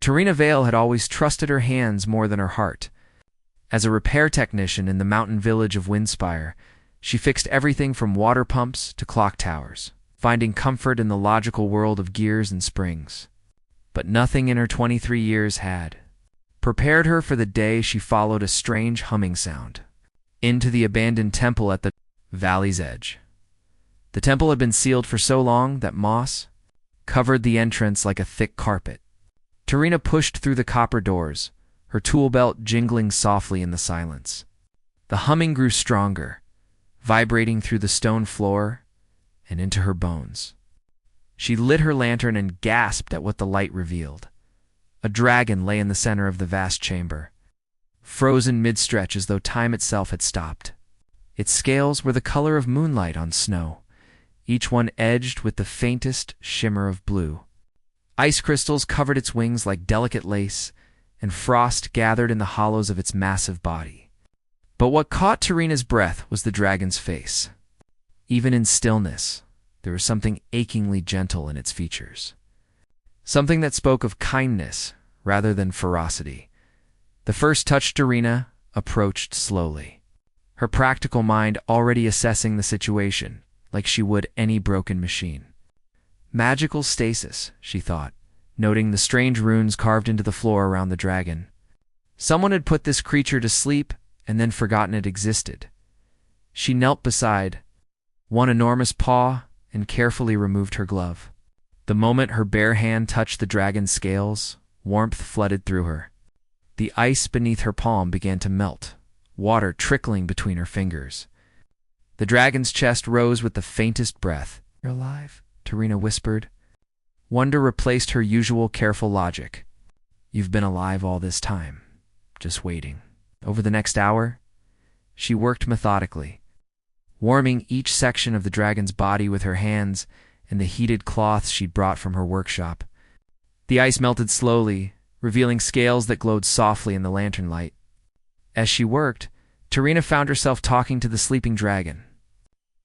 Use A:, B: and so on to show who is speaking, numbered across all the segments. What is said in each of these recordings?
A: Terina Vale had always trusted her hands more than her heart. As a repair technician in the mountain village of Windspire, she fixed everything from water pumps to clock towers, finding comfort in the logical world of gears and springs. But nothing in her 23 years had prepared her for the day she followed a strange humming sound into the abandoned temple at the valley's edge. The temple had been sealed for so long that moss covered the entrance like a thick carpet. Terina pushed through the copper doors, her tool belt jingling softly in the silence. The humming grew stronger, vibrating through the stone floor and into her bones. She lit her lantern and gasped at what the light revealed. A dragon lay in the center of the vast chamber, frozen mid-stretch as though time itself had stopped. Its scales were the color of moonlight on snow, each one edged with the faintest shimmer of blue. Ice crystals covered its wings like delicate lace, and frost gathered in the hollows of its massive body. But what caught Terina's breath was the dragon's face. Even in stillness, there was something achingly gentle in its features. Something that spoke of kindness rather than ferocity. The first touch Terina approached slowly, her practical mind already assessing the situation like she would any broken machine. Magical stasis, she thought, noting the strange runes carved into the floor around the dragon. Someone had put this creature to sleep and then forgotten it existed. She knelt beside one enormous paw and carefully removed her glove. The moment her bare hand touched the dragon's scales, warmth flooded through her. The ice beneath her palm began to melt, water trickling between her fingers. The dragon's chest rose with the faintest breath. "You're alive?" Terina whispered. Wonder replaced her usual careful logic. "You've been alive all this time, just waiting." Over the next hour, she worked methodically, warming each section of the dragon's body with her hands and the heated cloths she'd brought from her workshop. The ice melted slowly, revealing scales that glowed softly in the lantern light. As she worked, Terina found herself talking to the sleeping dragon,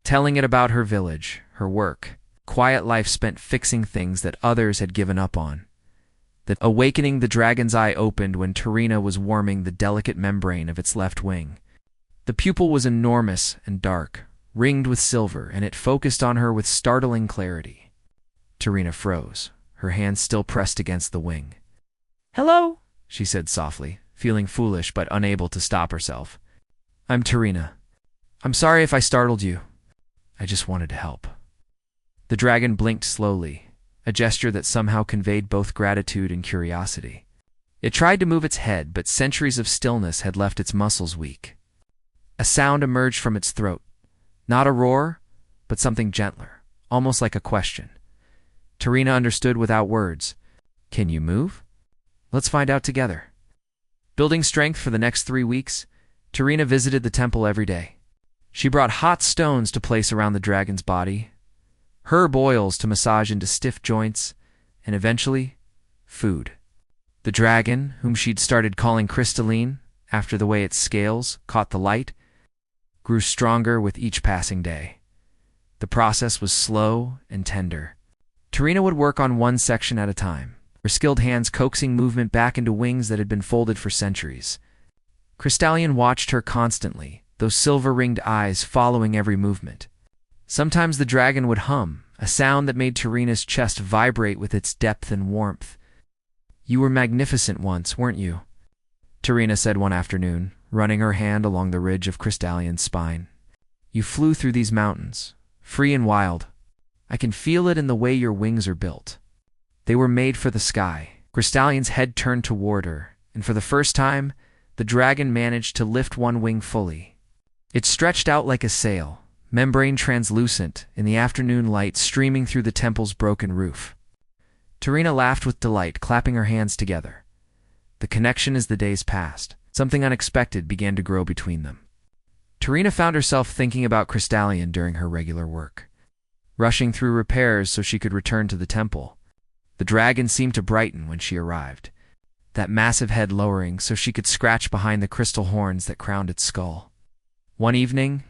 A: telling it about her village, her work, quiet life spent fixing things that others had given up on. That awakening the dragon's eye opened when Terina was warming the delicate membrane of its left wing. The pupil was enormous and dark, ringed with silver, and it focused on her with startling clarity. Terina froze, her hand still pressed against the wing. "Hello," she said softly, feeling foolish but unable to stop herself. "I'm Terina. I'm sorry if I startled you. I just wanted to help." The dragon blinked slowly, a gesture that somehow conveyed both gratitude and curiosity. It tried to move its head, but centuries of stillness had left its muscles weak. A sound emerged from its throat. Not a roar, but something gentler, almost like a question. Terina understood without words. "Can you move? Let's find out together." Building strength for the next 3 weeks, Terina visited the temple every day. She brought hot stones to place around the dragon's body, herb oils to massage into stiff joints, and eventually, food. The dragon, whom she'd started calling Crystallion, after the way its scales caught the light, grew stronger with each passing day. The process was slow and tender. Terina would work on one section at a time, her skilled hands coaxing movement back into wings that had been folded for centuries. Crystallion watched her constantly, those silver-ringed eyes following every movement. Sometimes the dragon would hum, a sound that made Terina's chest vibrate with its depth and warmth. "You were magnificent once, weren't you?" Terina said one afternoon, running her hand along the ridge of Crystallion's spine. "You flew through these mountains, free and wild. I can feel it in the way your wings are built. They were made for the sky." Crystallion's head turned toward her, and for the first time, the dragon managed to lift one wing fully. It stretched out like a sail, membrane translucent, in the afternoon light streaming through the temple's broken roof. Terina laughed with delight, clapping her hands together. The connection as the days passed. Something unexpected began to grow between them. Terina found herself thinking about Crystallion during her regular work, rushing through repairs so she could return to the temple. The dragon seemed to brighten when she arrived, that massive head lowering so she could scratch behind the crystal horns that crowned its skull. One evening,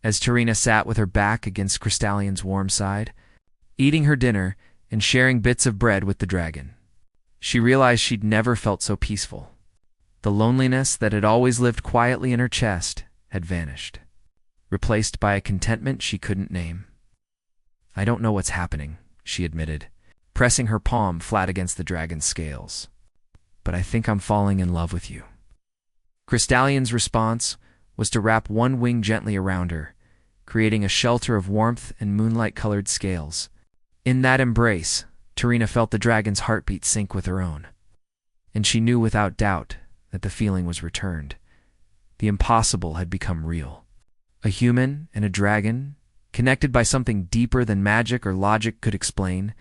A: as Terina sat with her back against Crystallion's warm side, eating her dinner and sharing bits of bread with the dragon, She realized she'd never felt so peaceful. The loneliness that had always lived quietly in her chest had vanished, replaced by a contentment she couldn't name. "I don't know what's happening," she admitted, pressing her palm flat against the dragon's scales. "But I think I'm falling in love with you." Crystallion's response was to wrap one wing gently around her, creating a shelter of warmth and moonlight-colored scales. In that embrace, Terina felt the dragon's heartbeat sync with her own, and she knew without doubt that the feeling was returned. The impossible had become real. A human and a dragon, connected by something deeper than magic or logic could explain.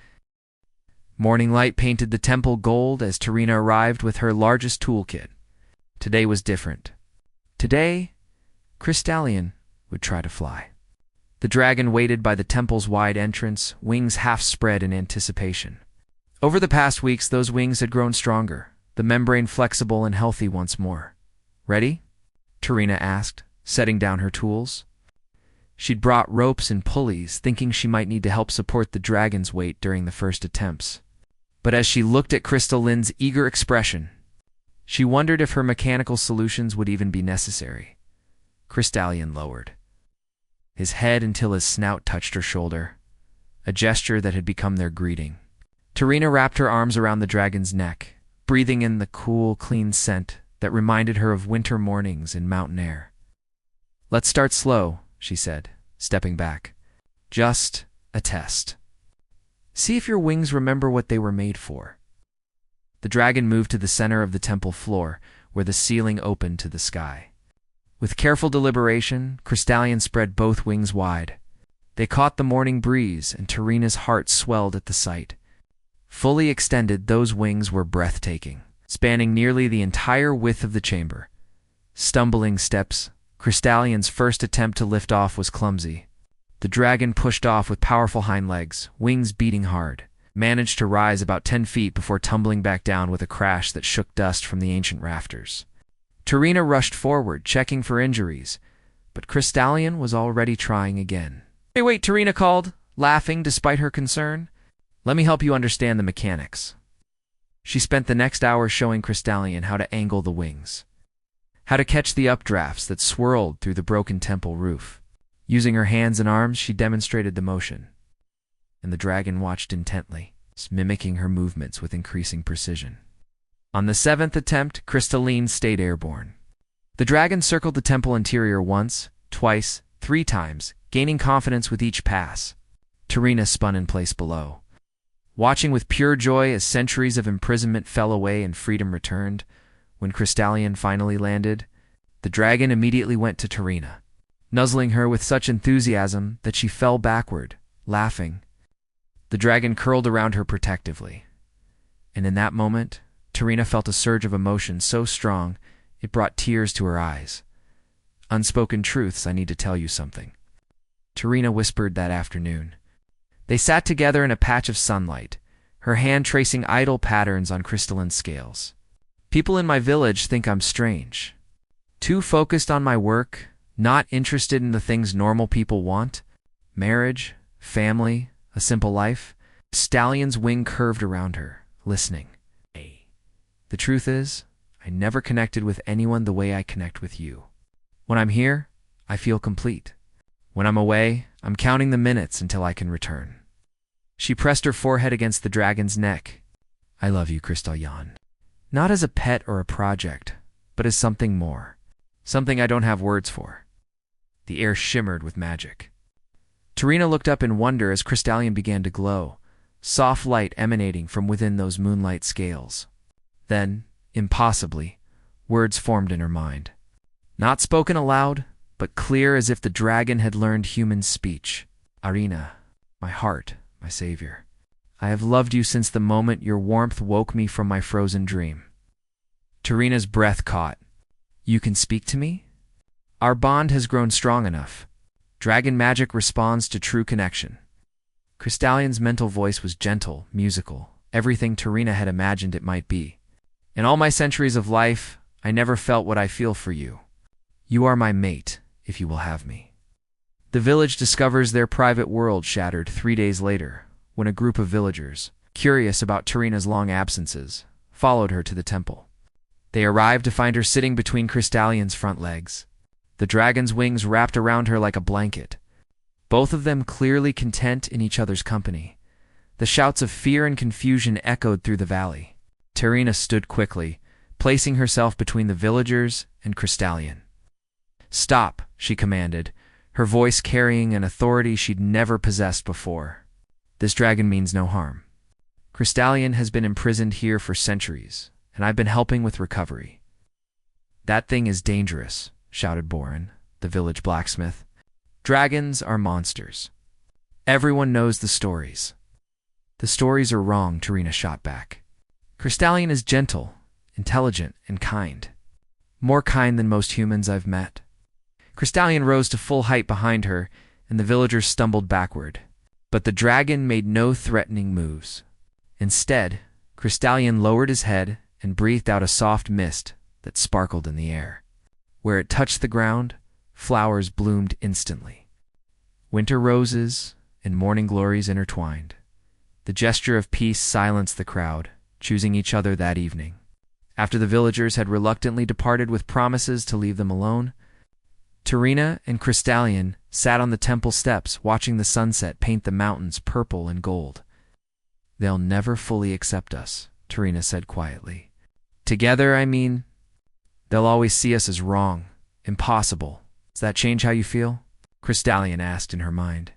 A: Morning light painted the temple gold as Terina arrived with her largest toolkit. Today was different. Today, Crystallion would try to fly. The dragon waited by the temple's wide entrance, wings half spread in anticipation. Over the past weeks, those wings had grown stronger, the membrane flexible and healthy once more. "Ready?" Terina asked, setting down her tools. She'd brought ropes and pulleys, thinking she might need to help support the dragon's weight during the first attempts. But as she looked at Crystallion's eager expression, she wondered if her mechanical solutions would even be necessary. Crystallion lowered his head until his snout touched her shoulder, a gesture that had become their greeting. Terina wrapped her arms around the dragon's neck, breathing in the cool, clean scent that reminded her of winter mornings in mountain air. "Let's start slow," she said, stepping back. "Just a test. See if your wings remember what they were made for." The dragon moved to the center of the temple floor, where the ceiling opened to the sky. With careful deliberation, Crystallion spread both wings wide. They caught the morning breeze, and Terina's heart swelled at the sight. Fully extended, those wings were breathtaking, spanning nearly the entire width of the chamber. Stumbling steps, Crystallion's first attempt to lift off was clumsy. The dragon pushed off with powerful hind legs, wings beating hard, managed to rise about 10 feet before tumbling back down with a crash that shook dust from the ancient rafters. Terina rushed forward, checking for injuries, but Crystallion was already trying again. "Hey, wait," Terina called, laughing despite her concern. "Let me help you understand the mechanics." She spent the next hour showing Crystallion how to angle the wings, how to catch the updrafts that swirled through the broken temple roof. Using her hands and arms, she demonstrated the motion, and the dragon watched intently, mimicking her movements with increasing precision. On the 7th attempt, Crystalline stayed airborne. The dragon circled the temple interior once, twice, 3 times, gaining confidence with each pass. Terina spun in place below, watching with pure joy as centuries of imprisonment fell away and freedom returned. When Crystallion finally landed, the dragon immediately went to Terina, nuzzling her with such enthusiasm that she fell backward, laughing. The dragon curled around her protectively, and in that moment, Terina felt a surge of emotion so strong it brought tears to her eyes. "Unspoken truths, I need to tell you something," Terina whispered that afternoon. They sat together in a patch of sunlight, her hand tracing idle patterns on crystalline scales. "People in my village think I'm strange. Too focused on my work, not interested in the things normal people want. Marriage, family, a simple life." Stallion's wing curved around her, listening. "The truth is, I never connected with anyone the way I connect with you. When I'm here, I feel complete. When I'm away, I'm counting the minutes until I can return." She pressed her forehead against the dragon's neck. "I love you, Crystallion. Not as a pet or a project, but as something more. Something I don't have words for." The air shimmered with magic. Terina looked up in wonder as Crystallion began to glow, soft light emanating from within those moonlight scales. Then, impossibly, words formed in her mind. Not spoken aloud, but clear as if the dragon had learned human speech. "Arena, my heart, my savior. I have loved you since the moment your warmth woke me from my frozen dream." Terina's breath caught. "You can speak to me? Our bond has grown strong enough. Dragon magic responds to true connection." Crystallion's mental voice was gentle, musical, everything Terina had imagined it might be. "In all my centuries of life, I never felt what I feel for you. You are my mate, if you will have me." The village discovers their private world shattered 3 days later, when a group of villagers, curious about Terina's long absences, followed her to the temple. They arrived to find her sitting between Crystallion's front legs, the dragon's wings wrapped around her like a blanket, both of them clearly content in each other's company. The shouts of fear and confusion echoed through the valley. Terina stood quickly, placing herself between the villagers and Crystallion. "Stop," she commanded, her voice carrying an authority she'd never possessed before. "This dragon means no harm. Crystallion has been imprisoned here for centuries, and I've been helping with recovery." "That thing is dangerous," shouted Boren, the village blacksmith. "Dragons are monsters. Everyone knows the stories." "The stories are wrong," Terina shot back. "Crystallion is gentle, intelligent, and kind. More kind than most humans I've met." Crystallion rose to full height behind her, and the villagers stumbled backward. But the dragon made no threatening moves. Instead, Crystallion lowered his head and breathed out a soft mist that sparkled in the air. Where it touched the ground, flowers bloomed instantly. Winter roses and morning glories intertwined. The gesture of peace silenced the crowd, choosing each other that evening. After the villagers had reluctantly departed with promises to leave them alone, Terina and Crystallion sat on the temple steps watching the sunset paint the mountains purple and gold. "They'll never fully accept us," Terina said quietly. "Together, I mean. They'll always see us as wrong, impossible. Does that change how you feel?" Crystallion asked in her mind.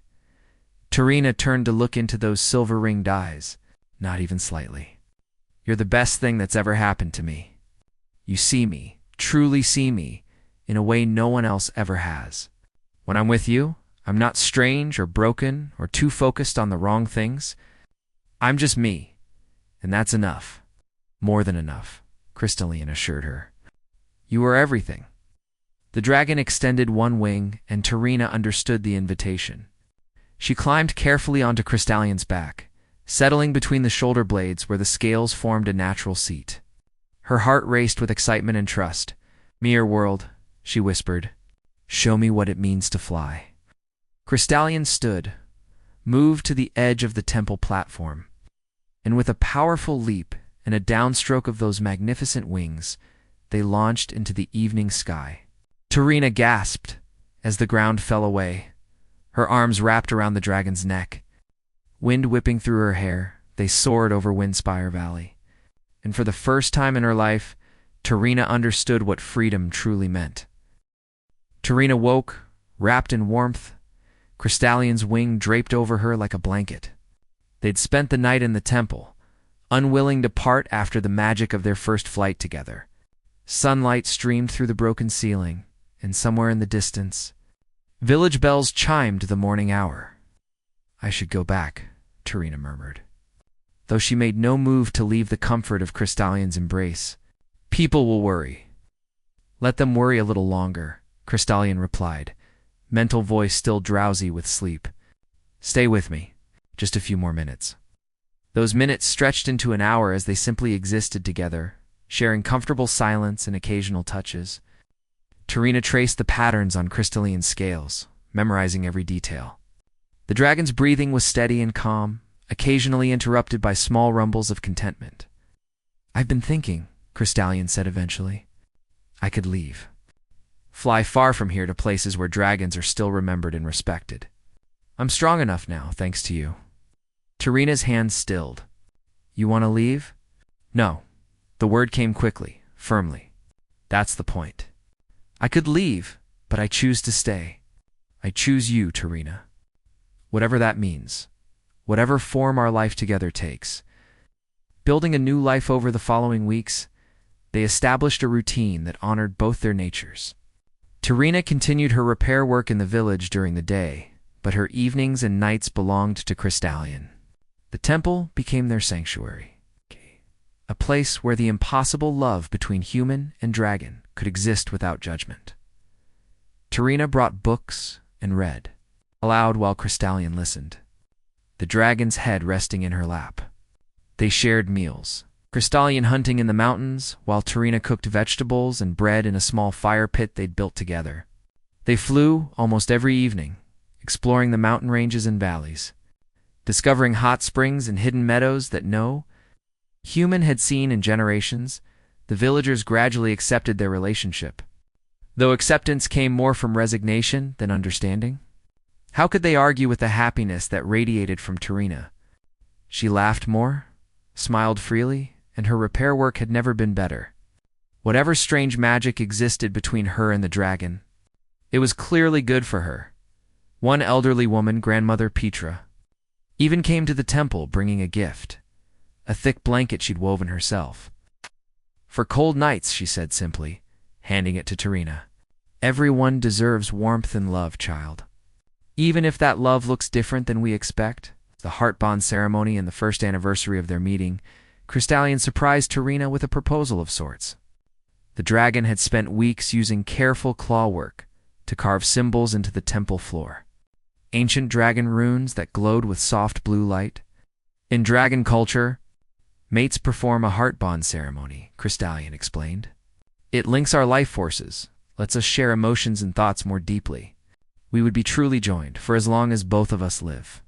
A: Terina turned to look into those silver-ringed eyes. "Not even slightly. You're the best thing that's ever happened to me. You see me, truly see me, in a way no one else ever has. When I'm with you, I'm not strange or broken or too focused on the wrong things. I'm just me, and that's enough. More than enough," Crystallion assured her. "You are everything." The dragon extended one wing, and Terina understood the invitation. She climbed carefully onto Crystallion's back, settling between the shoulder blades where the scales formed a natural seat. Her heart raced with excitement and trust. "Mirror world," she whispered. "Show me what it means to fly." Crystallion stood, moved to the edge of the temple platform, and with a powerful leap and a downstroke of those magnificent wings, they launched into the evening sky. Terina gasped as the ground fell away, her arms wrapped around the dragon's neck. Wind whipping through her hair, they soared over Windspire Valley. And for the first time in her life, Terina understood what freedom truly meant. Terina woke, wrapped in warmth, Crystallion's wing draped over her like a blanket. They'd spent the night in the temple, unwilling to part after the magic of their first flight together. Sunlight streamed through the broken ceiling, and somewhere in the distance, village bells chimed the morning hour. "I should go back," Terina murmured, though she made no move to leave the comfort of Crystallion's embrace. "People will worry." "Let them worry a little longer," Crystallion replied, mental voice still drowsy with sleep. "Stay with me. Just a few more minutes." Those minutes stretched into an hour as they simply existed together, sharing comfortable silence and occasional touches. Terina traced the patterns on Crystallion's scales, memorizing every detail. The dragon's breathing was steady and calm, occasionally interrupted by small rumbles of contentment. "I've been thinking," Crystallion said eventually. "I could leave. Fly far from here to places where dragons are still remembered and respected. I'm strong enough now, thanks to you." Terina's hand stilled. "You want to leave?" "No." The word came quickly, firmly. "That's the point. I could leave, but I choose to stay. I choose you, Terina. Whatever that means, whatever form our life together takes." Building a new life over the following weeks, they established a routine that honored both their natures. Terina continued her repair work in the village during the day, but her evenings and nights belonged to Crystallion. The temple became their sanctuary, a place where the impossible love between human and dragon could exist without judgment. Terina brought books and read, aloud while Crystallion listened, the dragon's head resting in her lap. They shared meals, Crystallion hunting in the mountains, while Terina cooked vegetables and bread in a small fire pit they'd built together. They flew almost every evening, exploring the mountain ranges and valleys. discovering hot springs and hidden meadows that no human had seen in generations. The villagers gradually accepted their relationship, though acceptance came more from resignation than understanding. How could they argue with the happiness that radiated from Terina? She laughed more, smiled freely, and her repair work had never been better. Whatever strange magic existed between her and the dragon, it was clearly good for her. One elderly woman, Grandmother Petra, even came to the temple bringing a gift, a thick blanket she'd woven herself. For cold nights, she said simply, handing it to Terina. Everyone deserves warmth and love, child. Even if that love looks different than we expect. The heart bond ceremony and the first anniversary of their meeting, Crystallion surprised Terina with a proposal of sorts. The dragon had spent weeks using careful claw work to carve symbols into the temple floor. Ancient dragon runes that glowed with soft blue light. In dragon culture, mates perform a heart bond ceremony, Crystallion explained. It links our life forces, lets us share emotions and thoughts more deeply. We would be truly joined for as long as both of us live.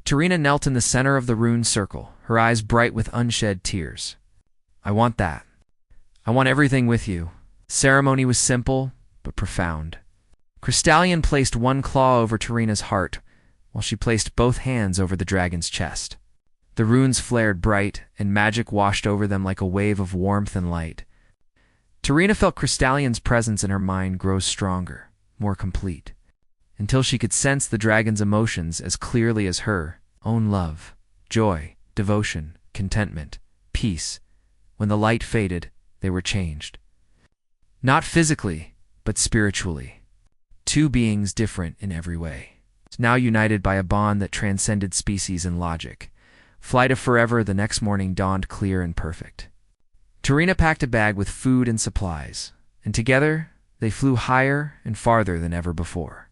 A: Terina knelt in the center of the rune circle, her eyes bright with unshed tears. I want that. I want everything with you. The ceremony was simple, but profound. Crystallion placed one claw over Terina's heart, while she placed both hands over the dragon's chest. The runes flared bright, and magic washed over them like a wave of warmth and light. Terina felt Crystallion's presence in her mind grow stronger, more complete, until she could sense the dragon's emotions as clearly as her own love, joy, devotion, contentment, peace. When the light faded, they were changed. Not physically, but spiritually. Two beings different in every way, now united by a bond that transcended species and logic. Flight of forever, the next morning dawned clear and perfect. Terina packed a bag with food and supplies, and together they flew higher and farther than ever before.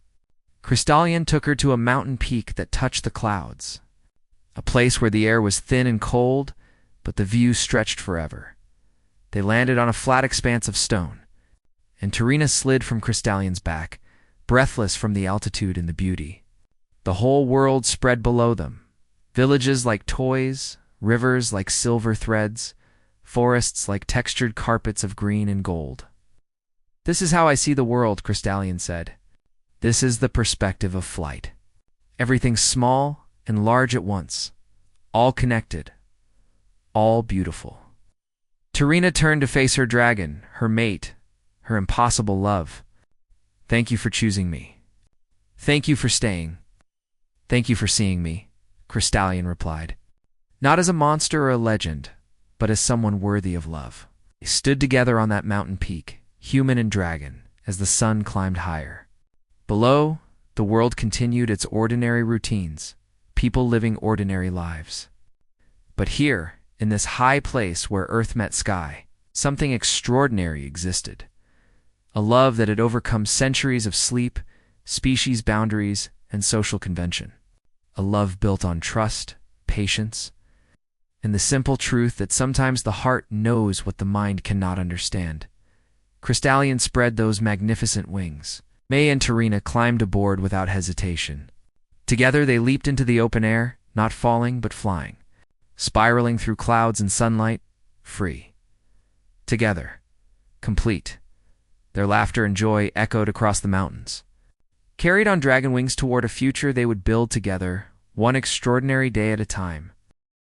A: Crystallion took her to a mountain peak that touched the clouds, a place where the air was thin and cold, but the view stretched forever. They landed on a flat expanse of stone, and Terina slid from Crystallion's back, breathless from the altitude and the beauty. The whole world spread below them, villages like toys, rivers like silver threads, forests like textured carpets of green and gold. This is how I see the world, Crystallion said. This is the perspective of flight. Everything small and large at once, all connected, all beautiful. Terina turned to face her dragon, her mate, her impossible love. Thank you for choosing me. Thank you for staying. Thank you for seeing me, Crystallion replied. Not as a monster or a legend, but as someone worthy of love. They stood together on that mountain peak, human and dragon, as the sun climbed higher. Below, the world continued its ordinary routines, people living ordinary lives. But here, in this high place where earth met sky, something extraordinary existed. A love that had overcome centuries of sleep, species boundaries, and social convention. A love built on trust, patience, and the simple truth that sometimes the heart knows what the mind cannot understand. Crystallion spread those magnificent wings. May and Terina climbed aboard without hesitation. Together they leaped into the open air, not falling but flying, spiraling through clouds and sunlight, free. Together, complete. Their laughter and joy echoed across the mountains. Carried on dragon wings toward a future they would build together, one extraordinary day at a time.